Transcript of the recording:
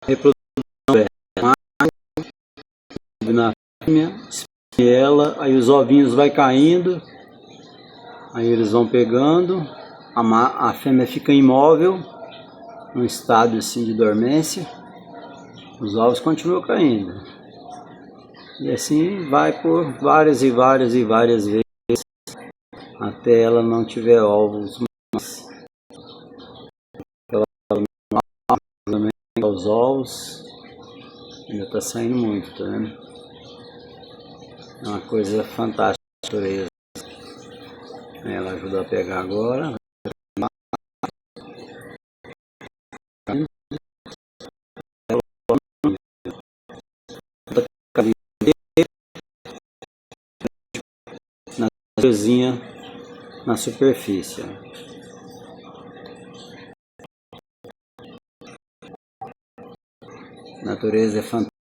reprodução na fêmea, e ela, aí os ovinhos vai caindo, aí eles vão pegando, a fêmea fica imóvel, num estado assim de dormência, os ovos continuam caindo. E assim vai por várias e várias e várias vezes, até ela não tiver ovos mais. Ela também os ovos, ainda está saindo muito, tá vendo? É uma coisa fantástica a natureza. Ela ajuda a pegar agora. Na coisinha na superfície. A natureza é fantástica.